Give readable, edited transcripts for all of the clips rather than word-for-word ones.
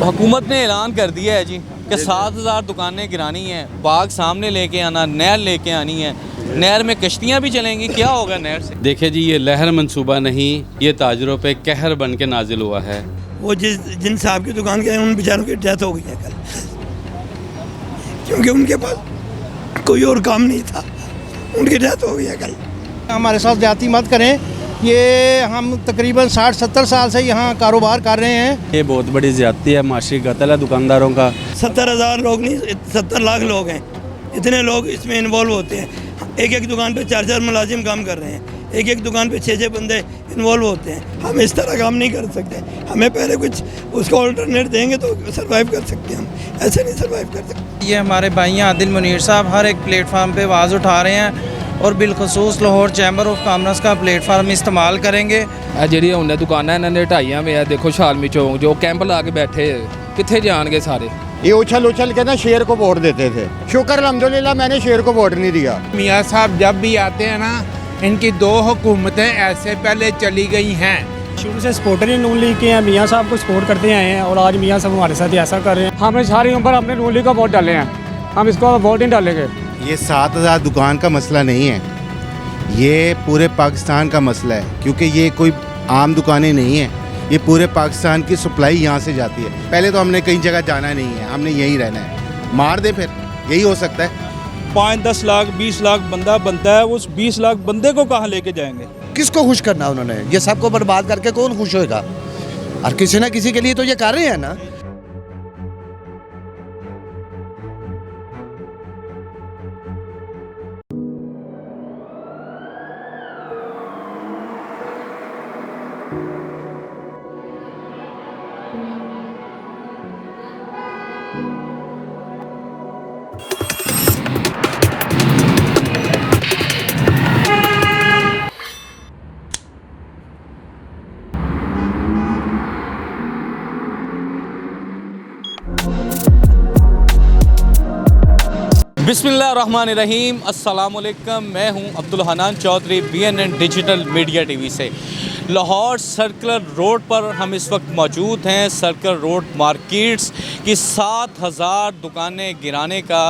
हुकूमत ने ऐलान कर दिया है जी कि 7,000 दुकानें गिरानी हैं, बाग सामने लेके आना, नहर लेके आनी है। नहर में कश्तियाँ भी चलेंगी, क्या होगा नहर से? देखिए जी, ये लहर मंसूबा नहीं, ये ताजरों पे कहर बन के नाजिल हुआ है। वो जिन साहब की दुकान के उन बेचारों की डेथ हो गई है कल, क्योंकि उनके पास कोई और काम नहीं था, उनकी डेथ हो गई है कल। हमारे साथ ज्यादती मत करें, ये हम तकरीबन 60-70 साल से यहाँ कारोबार कर रहे हैं। ये बहुत बड़ी ज़्यादती है, माशी कत्ल है दुकानदारों का। 70,000 लोग नहीं, 70 लाख लोग हैं, इतने लोग इसमें इन्वॉल्व होते हैं। एक एक दुकान पे 4-4 मुलाजिम काम कर रहे हैं, एक एक दुकान पे 6-6 बंदे इन्वॉल्व होते हैं। हम इस तरह काम नहीं कर सकते, हमें पहले कुछ उसको ऑल्टरनेट देंगे तो सर्वाइव कर सकते हैं, हम ऐसे नहीं सर्वाइव कर सकते। ये हमारे भाई आदिल मुनीर साहब हर एक प्लेटफार्म पे आवाज़ उठा रहे हैं और बिलखसूस लाहौर चैम्बर ऑफ कॉमर्स का प्लेटफार्म इस्तेमाल करेंगे। ਜਿਹੜੀ ਹੁਣ ਦੁਕਾਨਾਂ ਇਹਨਾਂ ਨੇ ਢਾਈਆਂ ਵੇ ਆ, देखो शालमी चौक जो कैंप ला के बैठे कितने जाएंगे सारे। ये उछल उछल के ना शेर को वोट देते थे, शुक्र अल्हम्दुलिल्लाह मैंने शेर को वोट नहीं दिया। मियाँ साहब जब भी आते हैं ना, इनकी 2 हुकूमतें ऐसे पहले चली गई हैं। शुरू से सपोर्टर ही नून लीग के हैं, मियाँ साहब को सपोर्ट करते आए हैं और आज मियाँ साहब हमारे साथ ऐसा कर रहे हैं। हमने सारी उम्र अपने नून लीग का वोट डाले हैं, हम इसको वोट नहीं डालेंगे। ये 7,000 दुकान का मसला नहीं है, ये पूरे पाकिस्तान का मसला है, क्योंकि ये कोई आम दुकानें नहीं हैं, ये पूरे पाकिस्तान की सप्लाई यहाँ से जाती है। पहले तो हमने कहीं जगह जाना नहीं है, हमने यहीं रहना है, मार दे फिर यही हो सकता है। 5-10 लाख 20 लाख बंदा बनता है, उस 20 लाख बंदे को कहाँ लेके जाएंगे? किसको खुश करना उन्होंने? ये सबको बर्बाद करके कौन खुश होएगा? और किसी ना किसी के लिए तो ये कर रहे हैं ना। बिस्मिल्लाहिर्रहमानिर्रहीम, अस्सलामुअलैकुम। मैं हूं Abdul Hanan Chaudhry, BNN digital media TV से। लाहौर सर्कुलर रोड पर हम इस वक्त मौजूद हैं। सर्कुलर रोड मार्केट्स की 7,000 दुकानें गिराने का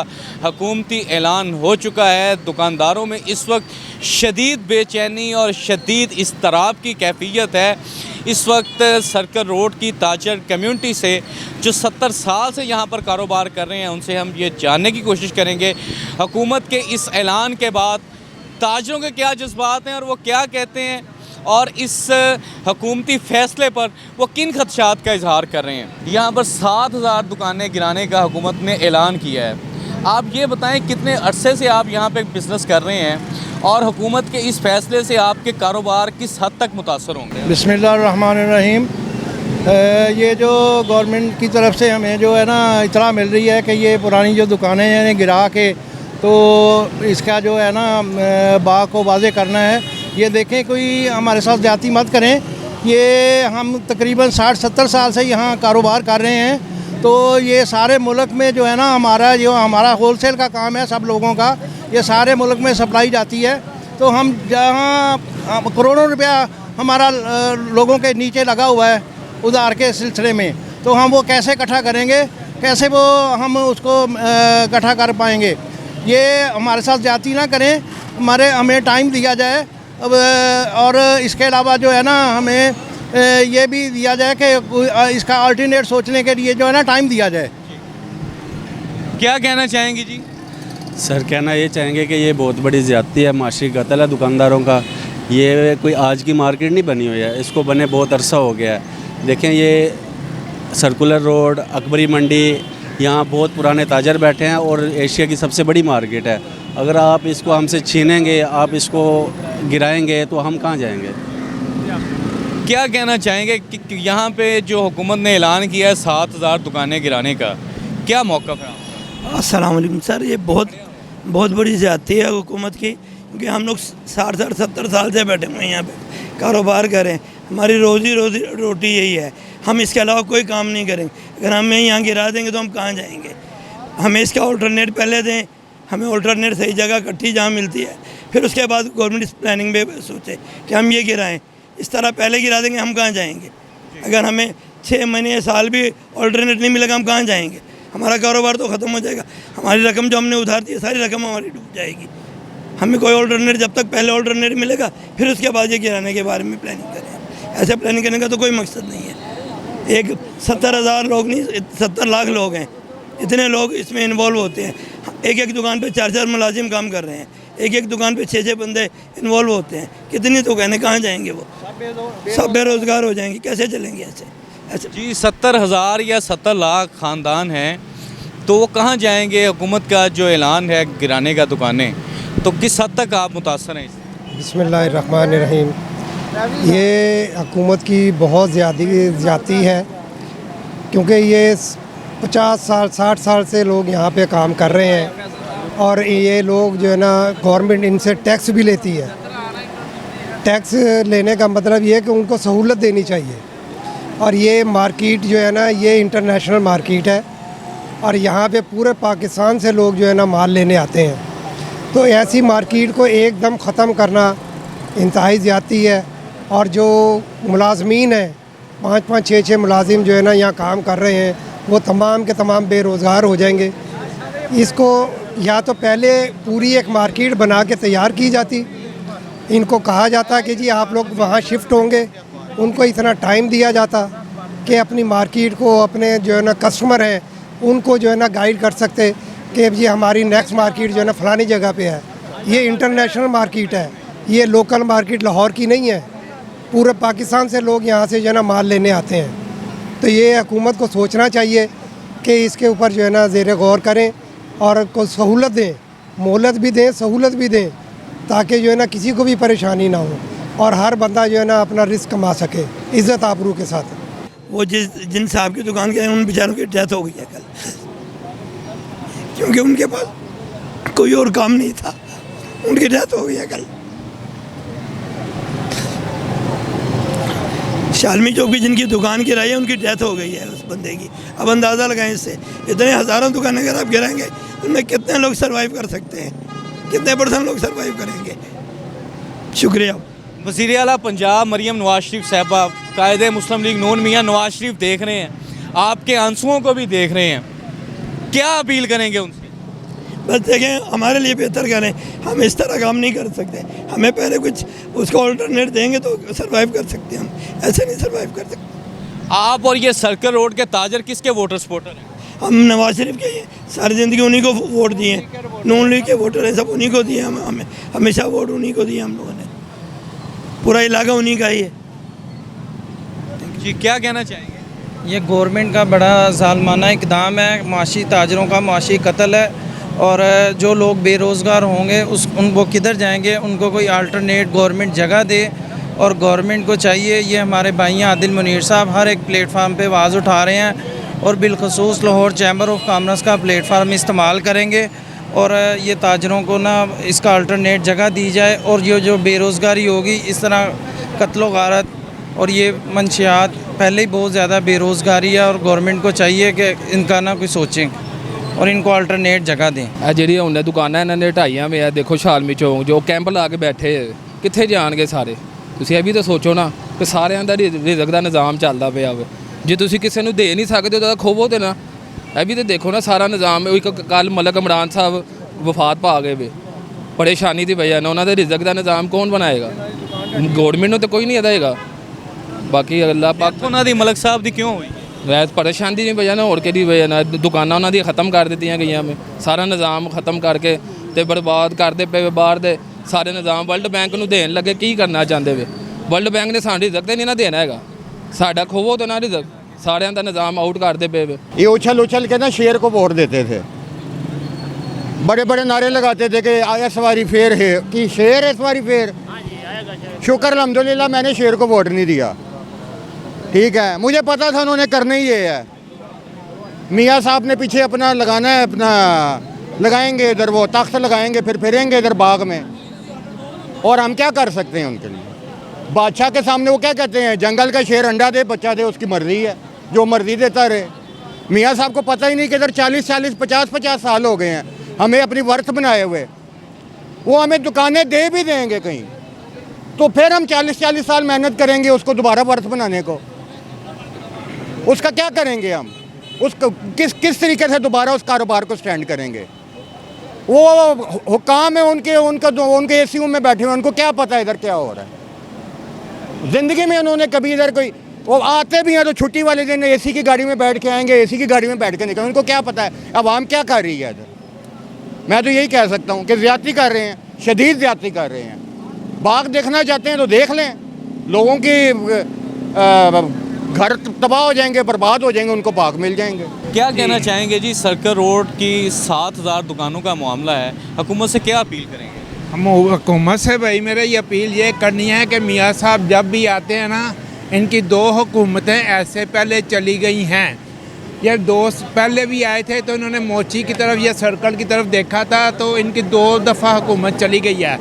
हुकूमती ऐलान हो चुका है। दुकानदारों में इस वक्त शदीद बेचैनी और शदीद इज़्तिराब की कैफियत है। इस वक्त सर्कुलर रोड की ताजर कम्युनिटी से जो 70 साल से यहाँ पर कारोबार कर रहे हैं, उनसे हम ये जानने की कोशिश करेंगे हुकूमत के इस ऐलान के बाद ताजरों के क्या जज्बात हैं और वो क्या कहते हैं, और इस हुकूमती फ़ैसले पर वो किन खदशात का इजहार कर रहे हैं। यहाँ पर 7,000 दुकानें गिराने का हुकूमत ने ऐलान किया है। आप ये बताएं, कितने अरसे से आप यहाँ पे बिज़नेस कर रहे हैं और हुकूमत के इस फ़ैसले से आपके कारोबार किस हद तक मुतासर होंगे? बिस्मिल्लाहिर्रहमानिर्रहीम। ये जो गवर्नमेंट की तरफ से हमें जो है ना इतला मिल रही है कि ये पुरानी जो दुकानें हैं गिरा के तो इसका जो है ना बाग को वाज़े करना है। ये देखें, कोई हमारे साथ ज्यादती मत करें। ये हम तकरीबन 60-70 साल से यहाँ कारोबार कर रहे हैं, तो ये सारे मुल्क में जो है ना हमारा होलसेल का काम है सब लोगों का, ये सारे मुल्क में सप्लाई जाती है। तो हम जहाँ करोड़ों रुपया हमारा लोगों के नीचे लगा हुआ है उधार के सिलसिले में, तो हम वो कैसे इकट्ठा करेंगे, कैसे वो हम उसको इकट्ठा कर पाएंगे? ये हमारे साथ ज्यादती ना करें, हमें टाइम दिया जाए। अब और इसके अलावा जो है ना हमें ये भी दिया जाए कि इसका अल्टरनेट सोचने के लिए जो है ना टाइम दिया जाए। क्या कहना चाहेंगे जी? सर, कहना ये चाहेंगे कि ये बहुत बड़ी ज़्यादती है, माशी कत्ल है दुकानदारों का। ये कोई आज की मार्केट नहीं बनी हुई है, इसको बने बहुत अरसा हो गया है। देखें, ये सर्कुलर रोड, अकबरी मंडी, यहाँ बहुत पुराने ताजर बैठे हैं और एशिया की सबसे बड़ी मार्केट है। अगर आप इसको हमसे छीनेंगे, आप इसको गिराएंगे तो हम कहाँ जाएंगे? क्या कहना चाहेंगे कि यहाँ पे जो हुकूमत ने ऐलान किया है 7,000 दुकानें गिराने का, क्या मौक़िफ़ है? अस्सलाम वालेकुम सर, ये बहुत बड़ी ज़्यादती है हुकूमत की, क्योंकि हम लोग 60-70 साल से बैठे हुए हैं यहाँ पे कारोबार करें, हमारी रोज़ी रोटी यही है, हम इसके अलावा कोई काम नहीं करेंगे। अगर हमें यहाँ गिरा देंगे तो हम कहाँ जाएंगे? हमें इसका ऑल्टरनेट पहले दें, हमें ऑल्टरनेट सही जगह इकट्ठी जहाँ मिलती है, फिर उसके बाद गवर्नमेंट इस प्लानिंग में सोचे कि हम ये गिराएं। इस तरह पहले गिरा देंगे, हम कहाँ जाएंगे? अगर हमें 6 महीने साल भी ऑल्टरनेट नहीं मिलेगा, हम कहाँ जाएंगे? हमारा कारोबार तो ख़त्म हो जाएगा। हमारी रकम जो हमने उधार दी सारी रकम हमारी डूब जाएगी। हमें कोई ऑल्टरनेट, जब तक पहले ऑल्टरनेट मिलेगा फिर उसके बाद ये गिराने के बारे में प्लानिंग करें। ऐसे प्लानिंग करने का तो कोई मकसद नहीं है। एक 70,000 लोग नहीं, 70 लाख लोग हैं, इतने लोग इसमें इन्वॉल्व होते हैं। एक दुकान पे 4 मुलाजिम काम कर रहे हैं, एक दुकान पे 6 बंदे इन्वॉल्व होते हैं। कितनी तो कहने कहाँ जाएंगे? वो सब बेरोज़गार हो जाएंगे, कैसे चलेंगे ऐसे? जी 70,000 या 70 लाख ख़ानदान हैं, तो वो कहाँ जाएंगे? हुकूमत का जो ऐलान है गिराने का दुकानें, तो किस हद तक आप मुतासर हैं इससे? बिस्मिल्लाहिर्रहमानिर्रहीम। ये हुकूमत की बहुत ज़्यादती है, क्योंकि ये 50 साल 60 साल से लोग यहाँ पे काम कर रहे हैं और ये लोग जो है ना, गवर्नमेंट इनसे टैक्स भी लेती है। टैक्स लेने का मतलब ये है कि उनको सहूलत देनी चाहिए। और ये मार्केट जो है ना, ये इंटरनेशनल मार्केट है और यहाँ पे पूरे पाकिस्तान से लोग जो है ना माल लेने आते हैं। तो ऐसी मार्केट को एकदम ख़त्म करना इंतहाई ज़्यादती है। और जो मुलाजमीन हैं, 5-5 6-6 मुलाजिम जो है ना यहाँ काम कर रहे हैं, वो तमाम के तमाम बेरोज़गार हो जाएंगे। इसको या तो पहले पूरी एक मार्केट बना के तैयार की जाती, इनको कहा जाता कि जी आप लोग वहाँ शिफ्ट होंगे, उनको इतना टाइम दिया जाता कि अपनी मार्केट को, अपने जो है ना कस्टमर हैं उनको जो है ना गाइड कर सकते कि जी हमारी नेक्स्ट मार्केट जो है ना फ़लानी जगह पे है। ये इंटरनेशनल मार्केट है, ये लोकल मार्केट लाहौर की नहीं है। पूरे पाकिस्तान से लोग यहाँ से जो है ना माल लेने आते हैं। तो ये हुकूमत को सोचना चाहिए कि इसके ऊपर जो है ना ज़ेर गौर करें और को सहूलत दें, मोहलत भी दें, सहूलत भी दें, ताकि जो है ना किसी को भी परेशानी ना हो और हर बंदा जो है ना अपना रिस्क कमा सके इज़्ज़त आबरू के साथ। वो जिन साहब की दुकान के उन बेचारों की डेथ हो गई है कल, क्योंकि उनके पास कोई और काम नहीं था, उनकी डेथ हो गई है कल। शालमी चौक भी जिनकी दुकान गिराई है, उनकी डेथ हो गई है उस बंदे की। अब अंदाज़ा लगाएं इससे, इतने हज़ारों दुकानें अगर आप गिराएंगे उनमें कितने लोग सर्वाइव कर सकते हैं, कितने % लोग सर्वाइव करेंगे? शुक्रिया। वज़ीर आला पंजाब मरीम नवाज शरीफ साहबा, कायदे मुस्लिम लीग नून मियाँ नवाज शरीफ देख रहे हैं, आपके आंसुओं को भी देख रहे हैं, क्या अपील करेंगे उनसे? बस देखें, हमारे लिए बेहतर करें। हम इस तरह काम नहीं कर सकते, हमें पहले कुछ उसको ऑल्टरनेट देंगे तो सर्वाइव कर सकते हैं, हम ऐसे नहीं सर्वाइव कर सकते। आप और ये सर्कल रोड के ताजर किसके वोटर सपोर्टर हैं? हम नवाज शरीफ के हैं, सारी ज़िंदगी उन्हीं को वोट दिए हैं, नून लीग के वोटर हैं, सब उन्हीं को दिए। हमें हमेशा वोट उन्हीं को दिए हम लोगों ने, पूरा इलाका उन्हीं का ही है। जी क्या कहना चाहेंगे? ये गवर्नमेंट का बड़ा ज़ालमाना इक़दाम है, माशी ताजरों का माशी कत्ल है। और जो लोग बेरोज़गार होंगे वो किधर जाएंगे? उनको कोई अल्टरनेट गवर्नमेंट जगह दे। और गवर्नमेंट को चाहिए, ये हमारे भाइयाँ आदिल मुनीर साहब हर एक प्लेटफार्म पे आवाज़ उठा रहे हैं और बिलखसूस लाहौर चैम्बर ऑफ कॉमर्स का प्लेटफार्म इस्तेमाल करेंगे और ये ताजरों को ना इसका अल्टरनेट जगह दी जाए। और ये जो बेरोज़गारी होगी, इस तरह कत्लो गारत और ये मंशियात, पहले ही बहुत ज़्यादा बेरोज़गारी है और गवर्नमेंट को चाहिए कि इनका ना कोई सोचें और इनको अल्टरनेट जगह दें। ਜਿਹੜੀ ਹੁਣ ਦੁਕਾਨਾਂ ਇਹਨਾਂ ਨੇ ਢਾਈਆਂ ਵੇ ਆ, ਦੇਖੋ ਸ਼ਾਲਮੀ ਚੌਂਕ ਜੋ ਕੈਂਪ ਲਾ ਕੇ ਬੈਠੇ, ਕਿੱਥੇ ਜਾਣਗੇ ਸਾਰੇ? ਤੁਸੀਂ ਇਹ ਵੀ ਤਾਂ ਸੋਚੋ ਨਾ ਕਿ ਸਾਰਿਆਂ ਦਾ ਰਿਜ਼ਕ ਦਾ ਨਿਜ਼ਾਮ ਚੱਲਦਾ ਪਿਆ ਵੇ। ਜੇ ਤੁਸੀਂ ਕਿਸੇ ਨੂੰ ਦੇ ਨਹੀਂ ਸਕਦੇ ਤਾਂ ਖੋਵੋ ਤੇ ਨਾ। ਇਹ ਵੀ ਤਾਂ ਦੇਖੋ ਨਾ ਸਾਰਾ ਨਿਜ਼ਾਮ। ਇੱਕ ਕੱਲ ਮਲਕ ਇਮਰਾਨ ਸਾਹਿਬ ਵਫਾਤ ਪਾ ਗਏ ਵੇ, ਪਰੇਸ਼ਾਨੀ ਦੀ ਵਜ੍ਹਾ ਨਾਲ। ਉਹਨਾਂ ਦੇ ਰਿਜ਼ਕ ਦਾ ਨਿਜ਼ਾਮ ਕੌਣ ਬਣਾਏਗਾ? ਗੌਰਮੈਂਟ ਨੂੰ ਤਾਂ ਕੋਈ ਨਹੀਂ ਅਦਾਏਗਾ। ਬਾਕੀ ਅੱਲਾਹ ਪਾਕ ਉਹਨਾਂ ਦੀ ਮਲਕ ਸਾਹਿਬ ਦੀ ਕਿਉਂ ਹੋਈ? ਵੈਸ ਪਰੇਸ਼ਾਨੀ ਦੀ ਵਜ੍ਹਾ ਨਾਲ, ਹੋਰ ਕਿਹਦੀ ਵਜ੍ਹਾ ਨਾਲ? ਦੁਕਾਨਾਂ ਉਹਨਾਂ ਦੀਆਂ ख़त्म ਕਰ ਦਿੱਤੀਆਂ ਗਈਆਂ ਮੈਂ, ਸਾਰਾ ਨਿਜ਼ਾਮ ख़त्म ਕਰਕੇ ਤੇ ਬਰਬਾਦ ਕਰਦੇ ਪਏ ਬਾਹਰ ਦੇ ਸਾਰੇ ਨਿਜ਼ਾਮ। ਵਰਲਡ ਬੈਂਕ ਨੂੰ ਦੇਣ ਲੱਗੇ, ਕੀ ਕਰਨਾ ਚਾਹੁੰਦੇ ਵੇ? ਵਰਲਡ ਬੈਂਕ ਨੇ ਸਾਨੂੰ ਰਿਜ਼ਕ ਤੇ ਨਹੀਂ ਨਾ ਦੇਣਾ ਹੈਗਾ, ਸਾਡਾ ਖੋਵੋ तो ना रिजक। सारे का निज़ाम आउट करते पे। ये उछल उछल के ना शेर को वोट देते थे, बड़े बड़े नारे लगाते थे कि इस बारी फेर है कि शेर इस बारी फेर। शुक्र अल्हम्दुलिल्लाह मैंने शेर को वोट नहीं दिया, ठीक है। मुझे पता था उन्होंने करना ही ये है। मियाँ साहब ने पीछे अपना लगाना है, अपना लगाएंगे इधर, वो तख्त लगाएंगे, फिर फिरेंगे इधर बाग में, और हम क्या कर सकते हैं उनके लिए? बादशाह के सामने वो क्या कहते हैं, जंगल का शेर अंडा दे बच्चा दे, उसकी मर्जी है, जो मर्जी देता रहे। मियाँ साहब को पता ही नहीं कि इधर 40-40, 50-50 साल हो गए हैं हमें अपनी वर्थ बनाए हुए। वो हमें दुकानें दे भी देंगे कहीं, तो फिर हम 40-40 साल मेहनत करेंगे उसको दोबारा वर्थ बनाने को। उसका क्या करेंगे हम? उसको किस तरीके से दोबारा उस कारोबार को स्टैंड करेंगे? वो हुक्काम है उनके एसीओ में बैठे हुए, उनको क्या पता है इधर क्या हो रहा है? ज़िंदगी में उन्होंने कभी इधर कोई, वो आते भी हैं तो छुट्टी वाले दिन एसी की गाड़ी में बैठ के आएंगे, एसी की गाड़ी में बैठ के निकलेंगे। उनको क्या पता है अवाम क्या कर रही है इधर? मैं तो यही कह सकता हूँ कि ज़्यादती कर रहे हैं, शदीद ज़्यादती कर रहे हैं। बाग देखना चाहते हैं तो देख लें, लोगों की घर तबाह हो जाएंगे, बर्बाद हो जाएंगे, उनको बाग मिल जाएंगे। क्या कहना चाहेंगे जी, सर्कल रोड की 7000 दुकानों का मामला है, हुकूमत से क्या अपील करेंगे? हम हुकूमत से भाई मेरे ये अपील ये करनी है कि मियाँ साहब जब भी आते हैं ना, इनकी 2 हुकूमतें ऐसे पहले चली गई हैं। ये 2 पहले भी आए थे तो इन्होंने मोची की तरफ या सर्कल की तरफ देखा था, तो इनकी 2 दफ़ा हुकूमत चली गई है।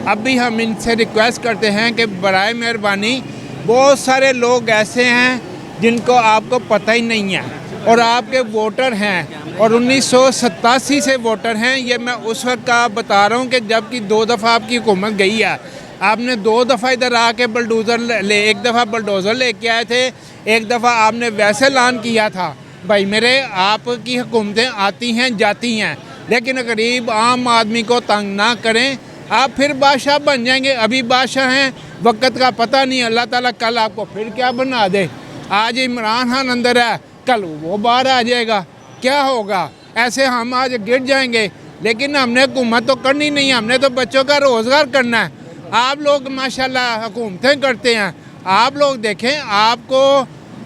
अब भी हम इनसे रिक्वेस्ट करते हैं कि बराए मेहरबानी, बहुत सारे लोग ऐसे हैं जिनको आपको पता ही नहीं है और आपके वोटर हैं और 1987 से वोटर हैं। ये मैं उस वक्त का बता रहा हूँ कि जबकि 2 दफ़ा आपकी हुकूमत गई है, आपने 2 दफ़ा इधर आके बुलडोज़र एक दफ़ा बुलडोज़र लेके आए थे, एक दफ़ा आपने वैसे ऐलान किया था। भाई मेरे, आपकी हुकूमतें आती हैं जाती हैं, लेकिन गरीब आम आदमी को तंग ना करें। आप फिर बादशाह बन जाएंगे, अभी बादशाह हैं, वक्त का पता नहीं, अल्लाह ताला कल आपको फिर क्या बना दे। आज इमरान खान अंदर है, कल वो बाहर आ जाएगा, क्या होगा? ऐसे हम आज गिर जाएंगे। लेकिन हमने हुकूमत तो करनी नहीं है, हमने तो बच्चों का रोज़गार करना है। आप लोग माशाल्लाह हुकूमतें करते हैं, आप लोग देखें आपको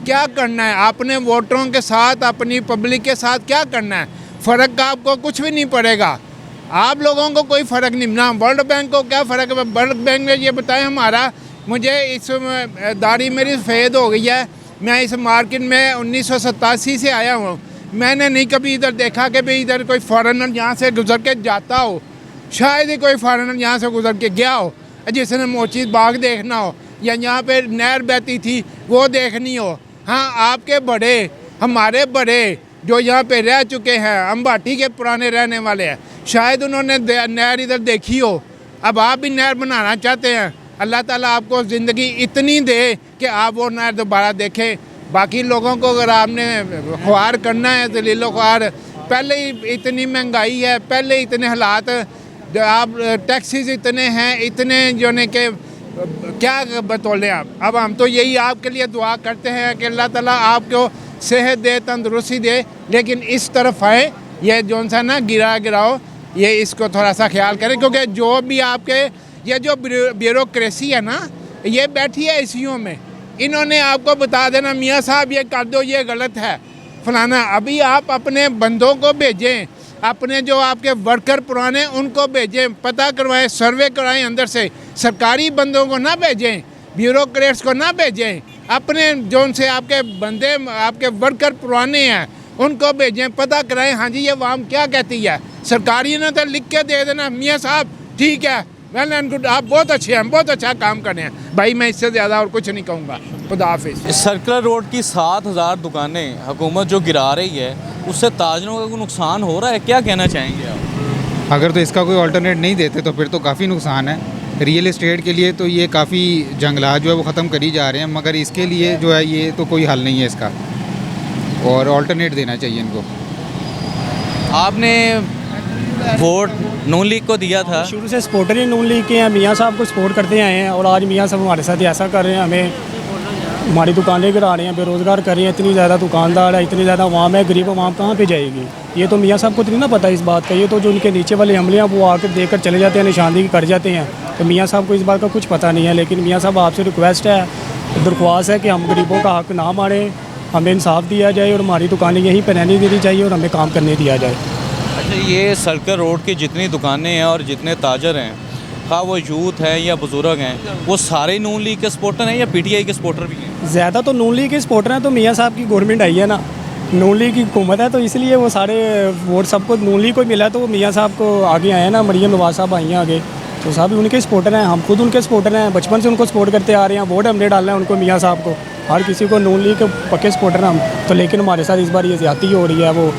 क्या करना है, अपने वोटरों के साथ, अपनी पब्लिक के साथ क्या करना है। फ़र्क का आपको कुछ भी नहीं पड़ेगा, आप लोगों को कोई फ़र्क नहीं। ना वर्ल्ड बैंक को क्या फ़र्क है? वर्ल्ड बैंक ने ये बताया हमारा, मुझे इस दाढ़ी मेरी सफ़ेद हो गई है, मैं इस मार्केट में 1987 से आया हूँ, मैंने नहीं कभी इधर देखा कि भाई इधर कोई फॉरेनर यहाँ से गुज़र के जाता हो। शायद ही कोई फॉरेनर यहाँ से गुज़र के गया हो जिसने मोची बाग देखना हो या यहाँ पे नहर बहती थी वो देखनी हो। हाँ, आपके बड़े, हमारे बड़े जो यहाँ पे रह चुके हैं, अम्बाटी के पुराने रहने वाले हैं, शायद उन्होंने नहर इधर देखी हो। अब आप भी नहर बनाना चाहते हैं, अल्लाह ताला आपको ज़िंदगी इतनी दे कि आप वो नहर दोबारा देखें। बाकी लोगों को अगर आपने ख्वार करना है, दलीलो ख्वार, पहले ही इतनी महंगाई है, पहले इतने हालात, आप टैक्सीज इतने हैं, इतने जो ने के क्या बतौलें आप। अब हम तो यही आपके लिए दुआ करते हैं कि अल्लाह ताला आपको सेहत दे, तंदुरुस्ती दे, लेकिन इस तरफ आए, ये जो सा ना गिराओ, ये इसको थोड़ा सा ख्याल करें, क्योंकि जो भी आपके ये जो ब्यूरोक्रेसी है ना, ये बैठी है एसीओ में, इन्होंने आपको बता देना मियाँ साहब ये कर दो, ये गलत है फलाना। अभी आप अपने बंदों को भेजें, अपने जो आपके वर्कर पुराने उनको भेजें, पता करवाएं, सर्वे कराएं अंदर से, सरकारी बंदों को ना भेजें, ब्यूरोक्रेट्स को ना भेजें, अपने जो उनसे आपके बंदे, आपके वर्कर पुराने हैं उनको भेजें, पता कराएं हाँ जी ये वाम क्या कहती है। सरकारी ने तो लिख के दे देना मियाँ साहब ठीक है, वेल एंड गुड, आप बहुत अच्छे हैं, बहुत अच्छा काम कर रहे हैं। भाई मैं इससे ज़्यादा और कुछ नहीं कहूँगा। खुदा हाफिज़। सर्कुलर रोड की 7000 दुकानें हुकूमत जो गिरा रही है, उससे ताजरों का कोई नुकसान हो रहा है, क्या कहना चाहेंगे आप? अगर तो इसका कोई ऑल्टरनेट नहीं देते तो फिर तो काफ़ी नुकसान है। रियल एस्टेट के लिए तो ये काफ़ी जंगलात जो है वो ख़त्म करी जा रहे हैं, मगर इसके लिए जो है ये तो कोई हल नहीं है इसका, और ऑल्टरनेट देना चाहिए इनको। आपने वोट नून लीग को दिया था? शुरू से सपोर्टर ही नून लीग के हैं, मियाँ साहब को सपोर्ट करते आए हैं, और आज मियाँ साहब हमारे साथ ऐसा कर रहे हैं, हमें हमारी दुकानें गिरा रहे हैं, बेरोज़गार कर रहे हैं। इतनी ज़्यादा दुकानदार है, इतनी ज़्यादा अवाम है, गरीब अवाम कहाँ पे जाएगी? ये तो मियाँ साहब को तो नहीं ना पता इस बात का, ये तो जो उनके नीचे वाले अमले हैं वो आकर देख कर चले जाते हैं, निशानदेही कर जाते हैं, तो मियाँ साहब को इस बात का कुछ पता नहीं है। लेकिन मियाँ साहब आपसे रिक्वेस्ट है, दरख्वास्त है कि हम गरीबों का हक ना मारें, हमें इंसाफ दिया जाए और हमारी दुकानें यहीं पर रहने देनी चाहिए और हमें काम करने दिया जाए। अच्छा, ये सर्कुलर रोड की जितनी दुकानें हैं और जितने ताजर हैं, हाँ वो यूथ हैं या बुज़ुर्ग हैं, वो सारे नून लीग के सपोर्टर हैं या पीटीआई के सपोर्टर भी हैं? ज़्यादा तो नून लीग के सपोर्टर हैं, तो मियाँ साहब की गवर्नमेंट आई है ना, नून लीग की हुकूमत है, तो इसलिए वो सारे वोट सबको नून लीग को मिला है, तो वो मियाँ साहब को आगे आए हैं ना, मरियम नवाज साहब आई हैं आगे, तो साहब उनके सपोर्टर हैं, हम खुद उनके सपोर्टर हैं, बचपन से उनको सपोर्ट करते आ रहे हैं, वोट हमने डालना है उनको, मियाँ साहब को, हर किसी को नून लीग के पक्के सपोर्टर हैं हम तो। लेकिन हमारे साथ इस बार ये ज़्यादती हो रही है, वो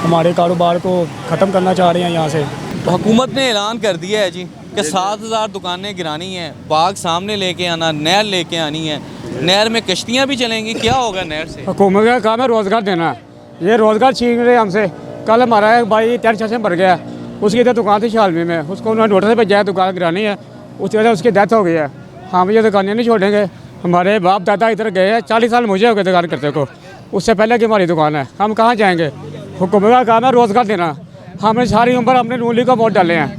हमारे कारोबार को ख़त्म करना चाह रहे हैं यहाँ से। हुकूमत ने ऐलान कर दिया है जी कि 7000 दुकानें गिरानी हैं, बाग सामने लेके आना, नहर लेके आनी है, नहर में कश्तियाँ भी चलेंगी, क्या होगा नहर से? हुकूमत का काम है रोज़गार देना, ये रोज़गार छीन रहे हमसे। कल हमारा एक भाई टेंट से मर गया, उसकी इधर दुकान थी शालमी में, उसको उन्होंने नोटिस भेजा है दुकान गिरानी है, उसकी वजह से उसकी डेथ हो गई है। हम ये दुकानें नहीं छोड़ेंगे, हमारे बाप दादा इधर गए हैं, 40 साल मुझे हो गए दुकान करते को, उससे पहले की हमारी दुकान है, हम कहाँ जाएंगे? हुकूमत का काम है रोज़गार देना। हमने सारी उम्र हमने नून लीग को वोट डाले हैं,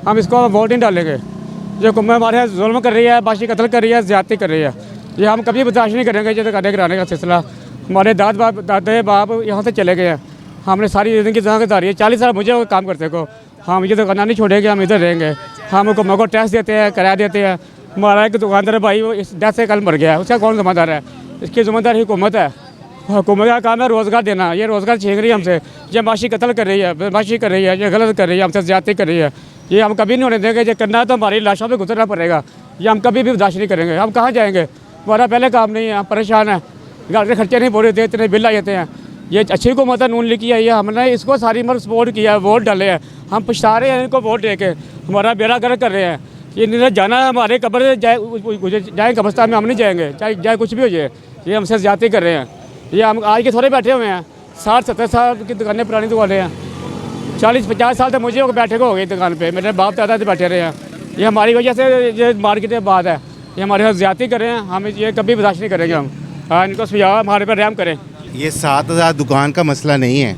हम इसको वोट नहीं डालेंगे। जो हुकूमत हमारे यहाँ जुल्म कर रही है, बाशी कत्ल कर रही है, ज़्यादती कर रही है, ये हम कभी बर्दाश्त नहीं करेंगे। ये दुकानें गिराने का सिलसिला, हमारे दादे बाप यहाँ से चले गए हैं, हमने सारी ज़िंदगी जहाँ गुजारी है, 40 साल मुझे काम करते को, हम ये दुकान नहीं छोड़ेंगे, हम इधर रहेंगे। हम हुकूमत को टैक्स देते हैं, किराया देते हैं। हमारा एक दुकानदार भाई वो इस डेथ से कल मर गया है, उसका कौन जिम्मेदार है? इसकी जिम्मेदारी हुकूमत है। हुकूमत का काम है रोज़गार देना, ये रोज़गार छीन रही है हमसे, ये माशी कत्ल कर रही है, बदमाशी कर रही है, ये गलत कर रही है, हमसे ज़्यादती कर रही है। ये हम कभी नहीं होने देंगे, ये करना है तो हमारी लाशों पे गुजरना पड़ेगा, ये हम कभी भी बर्दाश्त नहीं करेंगे। हम कहाँ जाएंगे? हमारा पहले काम नहीं है, हम परेशान हैं, घर के खर्चे नहीं पूरे होते, इतने बिल आ जाते हैं। ये अच्छी हुकूमत है, नून लीग की है, ये हमने इसको सारी उम्र सपोर्ट किया है, वोट डाले हैं, हम पछता रहे हैं इनको वोट दे के, हमारा बेड़ा गर्क कर रहे हैं। ये नहीं जाना है, हमारे कब्र जाए कब्रस्तान में हम नहीं जाएंगे, चाहे जाए कुछ भी हो जाए। ये हमसे ज़्यादती कर रहे हैं, ये हम आज के थोड़े बैठे हुए हैं, 60-70 साल की दुकानें, पुरानी दुकानें हैं, 40-50 साल तक मुझे बैठे को हो गई दुकान पे, मेरे बाप दादा से बैठे रहे हैं। ये हमारी वजह से ये मार्केट में बात है, ये हमारे साथ ज़्यादती कर रहे हैं, हम ये कभी बर्दाश्त नहीं करेंगे। हम हाँ, इनको सुझाव हमारे पर रहम करें। ये 7,000 दुकान का मसला नहीं है,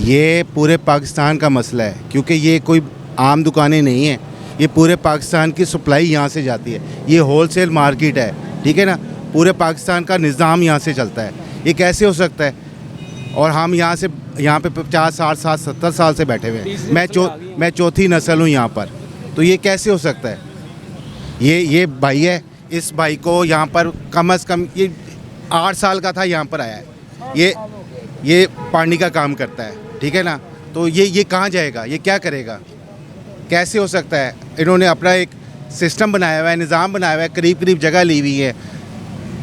ये पूरे पाकिस्तान का मसला है, क्योंकि ये कोई आम दुकानें नहीं हैं, ये पूरे पाकिस्तान की सप्लाई यहाँ से जाती है, ये होलसेल मार्केट है, ठीक है ना। पूरे पाकिस्तान का निज़ाम यहाँ से चलता है, ये कैसे हो सकता है? और हम यहाँ पे 50, 60, 70 साल से बैठे हुए हैं, मैं चौथी नस्ल हूँ यहाँ पर, तो ये कैसे हो सकता है? ये भाई है, इस भाई को यहाँ पर कम से कम ये 8 साल का था, यहाँ पर आया है, ये पानी का काम करता है, ठीक है ना। तो ये कहाँ जाएगा? ये क्या करेगा? कैसे हो सकता है? इन्होंने अपना एक सिस्टम बनाया हुआ है, निज़ाम बनाया हुआ है, करीब करीब जगह ली हुई है।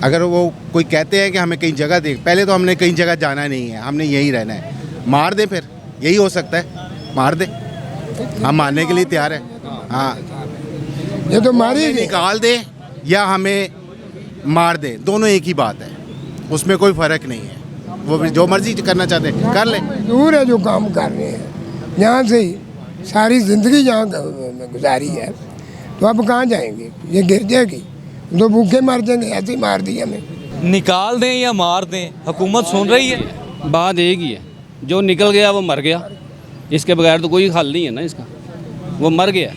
अगर वो कोई कहते हैं कि हमें कहीं जगह दे, पहले तो हमने कहीं जगह जाना नहीं है, हमने यहीं रहना है, मार दे, फिर यही हो सकता है, मार दे, हम मारने के लिए तैयार है। हाँ, ये तो मारी निकाल दे या हमें मार दे, दोनों एक ही बात है, उसमें कोई फ़र्क नहीं है। वो भी जो मर्जी करना चाहते हैं कर ले। दूर है जो काम कर रहे हैं, यहाँ से ही सारी ज़िंदगी यहाँ गुजारी है, तो अब कहाँ जाएंगे? ये गिर जाएगी, तो भूखे मर जाएंगे, ऐसे ही मार दिया हमें। निकाल दें या मार दें, हुकूमत सुन रही है? बात एक ही है, जो निकल गया वो मर गया, इसके बगैर तो कोई हल नहीं है ना इसका, वो मर गया।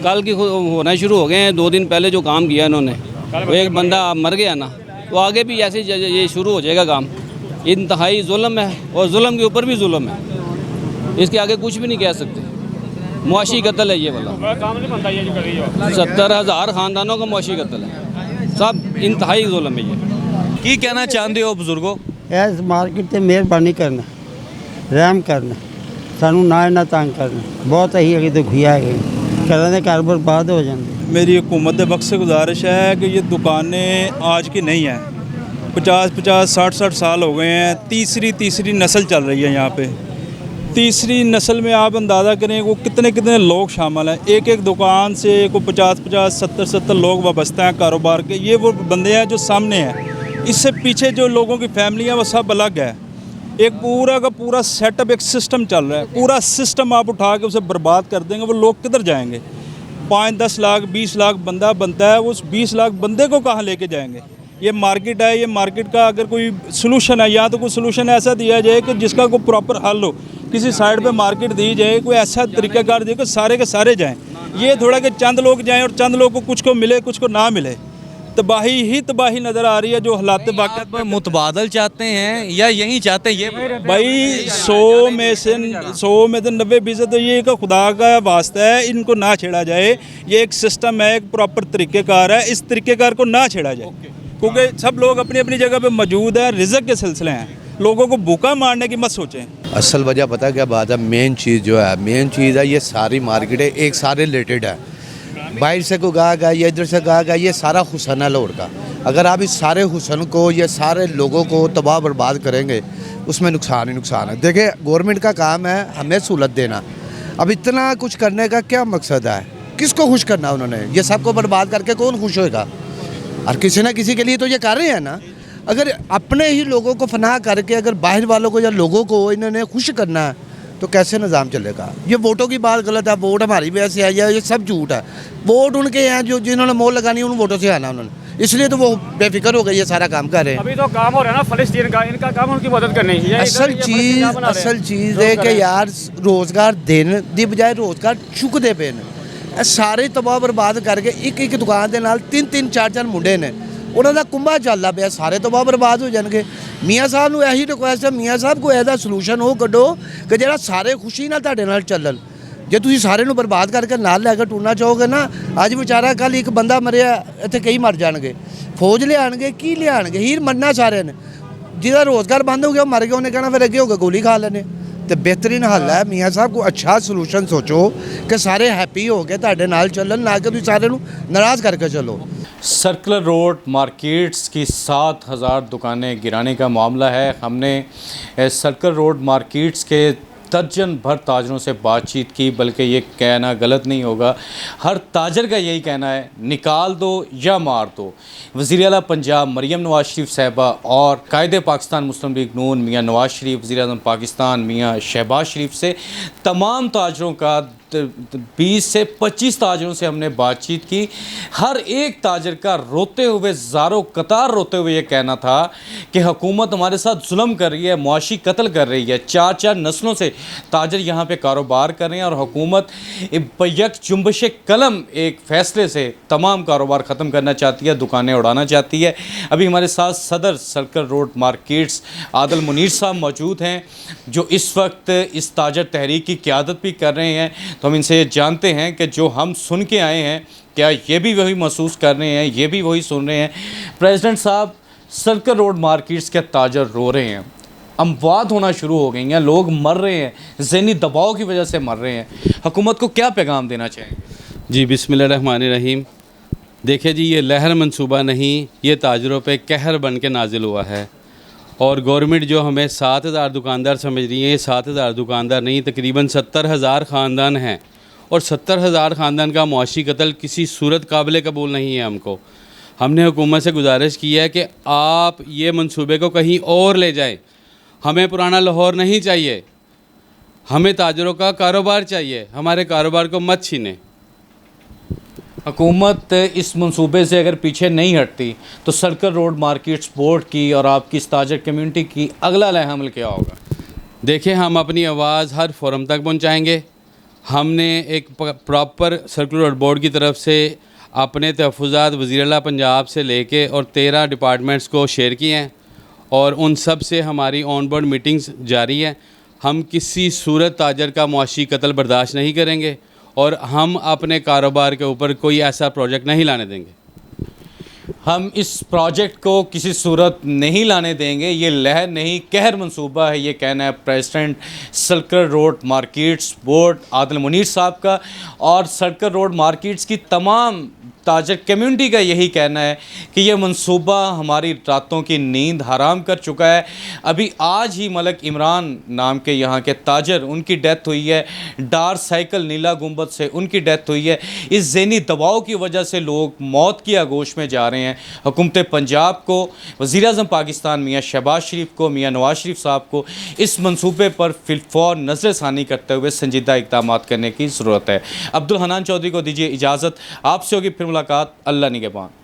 कल की होना शुरू हो गए हैं, 2 दिन पहले जो काम किया इन्होंने, वो एक बंदा मर गया ना, तो आगे भी ऐसे ये शुरू हो जाएगा काम। इंतहाई जुल्म है, और जुल्म के ऊपर भी जुल्म है, इसके आगे कुछ भी नहीं कह सकते। मुआशी कत्ल है ये वाला, 70,000 ख़ानदानों का मुआशी कत्ल है, सब इंतहाई जुल्म है ये। की कहना चाहते हो बुजुर्गों? इस मार्केट से मेहरबानी करना, रहम करना, सानू ना तंग करना, बहुत अही अगे तो खुया गई, घर के घर बर्बाद हो जाते। मेरी हुकूमत के वक्त से गुजारिश है कि ये दुकानें आज की नहीं हैं, 50-50, 60-60 साल हो गए हैं, तीसरी नस्ल चल रही है यहाँ पे। तीसरी नस्ल में आप अंदाज़ा करें वो कितने लोग शामिल हैं, एक दुकान से को 50-50, 70-70 लोग वाबस्ता हैं कारोबार के। ये वो बंदे हैं जो सामने हैं, इससे पीछे जो लोगों की फैमिलियाँ वो सब अलग है। एक पूरा का पूरा सेटअप, एक सिस्टम चल रहा है, पूरा सिस्टम आप उठा के उसे बर्बाद कर देंगे, वो लोग किधर जाएंगे? 5-10 लाख 20 लाख बंदा बनता है, उस 20 लाख बंदे को कहाँ लेके जाएंगे? ये मार्केट है, ये मार्केट का अगर कोई सलूशन है, या तो कोई सलूशन ऐसा दिया जाए कि जिसका कोई प्रॉपर हल हो, किसी साइड पे मार्केट दी जाए, कोई ऐसा तरीक़ाकार दिए कि सारे के सारे जाएं। ये थोड़ा कि चंद लोग जाएं और चंद लोग को कुछ को मिले कुछ को ना मिले, तबाही ही तबाही नज़र आ रही है। जो हालात आप मुतबादल चाहते हैं या यही चाहते हैं? ये भाई 100 में से 90% तो ये का खुदा का वास्ता है, इनको ना छेड़ा जाए। ये एक सिस्टम है, एक प्रॉपर तरीक़ेकार है, इस तरीक़ेकार को ना छेड़ा जाए, क्योंकि सब लोग अपनी अपनी जगह पे मौजूद है, रिज़्क़ के सिलसिले हैं, लोगों को भूखा मारने की मत सोचें। असल वजह पता क्या बात है? मेन चीज़ है ये सारी मार्केट है एक सारे रिलेटेड है, बाहर से को गा या इधर से गा, ये सारा हुसन है लाहौर का। अगर आप इस सारे हुसन को, ये सारे लोगों को तबाह बर्बाद करेंगे, उसमें नुकसान ही नुकसान है। देखिए, गवर्नमेंट का काम है हमें सहूलत देना, अब इतना कुछ करने का क्या मकसद है? किसको खुश करना उन्होंने? ये सबको बर्बाद करके कौन खुश होएगा? और किसी ना किसी के लिए तो ये कर रहे हैं ना। अगर अपने ही लोगों को फना करके अगर बाहर वालों को या लोगों को इन्होंने खुश करना है तो कैसे निज़ाम चलेगा। ये वोटों की बात गलत है, वोट हमारी वजह से आई है, ये सब झूठ है। वोट उनके हैं जो जिन्होंने मोहर लगानी है उन वोटों से आना उन्होंने, इसलिए तो वो बेफिक्र हो गए ये सारा काम कर रहे हैं। अभी तो काम हो रहा है ना फ़लस्तीन का, इनका काम उनकी मदद करनी चाहिए। असल चीज़ है कि यार रोज़गार देने दी बजाय रोज़गार चुकते पे ने। सारे तबाह बर्बाद करके एक दुकान के नाल 3-3 4-4 मुंडे ने, उन्होंने कुंभा चलता पाया, सारे तबाह बर्बाद हो जाएंगे। मियाँ साहब को यही रिक्वेस्ट है, मियाँ साहब को ऐसा सलूशन हो कढो कि जो सारे खुशी नाल तुहाडे नाल चलन। जे तुसीं सारे नूं बर्बाद करके नाल लैके टुरना चाहोगे ना, अज बेचारा कल एक बंदा मरिया, इत्थे कई मर जाएंगे। फौज लियाणगे की लियाणगे, हीर मरना सारे ने। जिहदा रोज़गार बंद हो गया मर गया, उन्हें कहना फिर अगे होकर गोली खा लेने। तो बेहतरीन हल है, मियाँ साहब को अच्छा सलूशन सोचो कि सारे हैप्पी हो गए तुहाडे नाल चलन, ना कि तुसीं सारे नूं नाराज़ करके चलो। सर्कुलर रोड मार्केट्स की 7,000 दुकानें गिराने का मामला है। हमने सर्कुलर रोड मार्केट्स के दर्जन भर ताजरों से बातचीत की, बल्कि ये कहना गलत नहीं होगा, हर ताजर का यही कहना है निकाल दो या मार दो। वज़ीर आला पंजाब मरियम नवाज शरीफ साहिबा और कायदे पाकिस्तान मुस्लिम लीग नून मियाँ नवाज शरीफ, वज़ीर आज़म पाकिस्तान मियाँ शहबाज शरीफ से तमाम ताजरों का 20 से 25 ताजरों से हमने बातचीत की। हर एक ताजर का रोते हुए ज़ारो कतार रोते हुए ये कहना था कि हुकूमत हमारे साथ जुल्म कर रही है, मुआशी कत्ल कर रही है। 4-4 नस्लों से ताजर यहाँ पे कारोबार कर रहे हैं और हुकूमत यक जुम्बश कलम एक फ़ैसले से तमाम कारोबार ख़त्म करना चाहती है, दुकानें उड़ाना चाहती है। अभी हमारे साथ सदर circular road markets Adil Munir साहब मौजूद हैं, जो इस वक्त इस ताजर तहरीक की क़यादत भी कर रहे हैं। तो हम इनसे जानते हैं कि जो हम सुन के आए हैं क्या ये भी वही महसूस कर रहे हैं, ये भी वही सुन रहे हैं। प्रेसिडेंट साहब, सर्कुलर रोड मार्केट्स के ताजर रो रहे हैं, अमवात होना शुरू हो गई हैं, लोग मर रहे हैं, ज़हनी दबाव की वजह से मर रहे हैं। हुकूमत को क्या पैगाम देना चाहेंगे? जी बिस्मिल्लाहिर्रहमानिर्रहीम। देखिए जी, ये लहर मंसूबा नहीं, ये ताजरों पे कहर बन के नाजिल हुआ है। और गवर्नमेंट जो हमें 7,000 दुकानदार समझ रही है, ये 7,000 दुकानदार नहीं, तकरीबन 70,000 ख़ानदान हैं और 70,000 ख़ानदान का मुआशी कत्ल किसी सूरत काबिल कबूल नहीं है। हमने हुकूमत से गुजारिश की है कि आप ये मंसूबे को कहीं और ले जाएं। हमें पुराना लाहौर नहीं चाहिए, हमें ताजरों का कारोबार चाहिए, हमारे कारोबार को मत छीनें। हुकूमत इस मंसूबे से अगर पीछे नहीं हटती तो सर्कुलर रोड मार्केट्स बोर्ड की और आपकी इस ताजर कम्यूनिटी की अगला लहर अमल क्या होगा? देखिए, हम अपनी आवाज़ हर फोरम तक पहुंचाएंगे। हमने एक प्रॉपर सर्कुलर रोड बोर्ड की तरफ से अपने तहफ़्फ़ुज़ात वज़ीर आला पंजाब से लेके और 13 डिपार्टमेंट्स को शेयर किए हैं और उन सब से हमारी ऑन बोर्ड मीटिंग्स जारी है। हम किसी सूरत ताजर का मुआशी कत्ल बर्दाश्त नहीं करेंगे और हम अपने कारोबार के ऊपर कोई ऐसा प्रोजेक्ट नहीं लाने देंगे। हम इस प्रोजेक्ट को किसी सूरत नहीं लाने देंगे, ये लहर नहीं कहर मंसूबा है, ये कहना है president circular road markets board Adil Munir साहब का। और सर्कुलर रोड मार्केट्स की तमाम ताजर कम्यूनिटी का यही कहना है कि यह मंसूबा हमारी रातों की नींद हराम कर चुका है। अभी आज ही मलक इमरान नाम के यहाँ के ताजर, उनकी डेथ हुई है, डार साइकिल नीला गुंबद से उनकी डेथ हुई है। इस ज़हनी दबाव की वजह से लोग मौत की आगोश में जा रहे हैं। हुकूमत पंजाब को, वज़ीर आज़म पाकिस्तान मियाँ शहबाज शरीफ को, मियाँ नवाज शरीफ साहब को इस मंसूबे पर फिलफौर नज़रसानी करते हुए संजीदा इक़दाम करने की ज़रूरत है। अब्दुल हनान चौधरी को दीजिए इजाज़त, आपसे होगी फिर मुलाकात। अल्लाह निगहबान।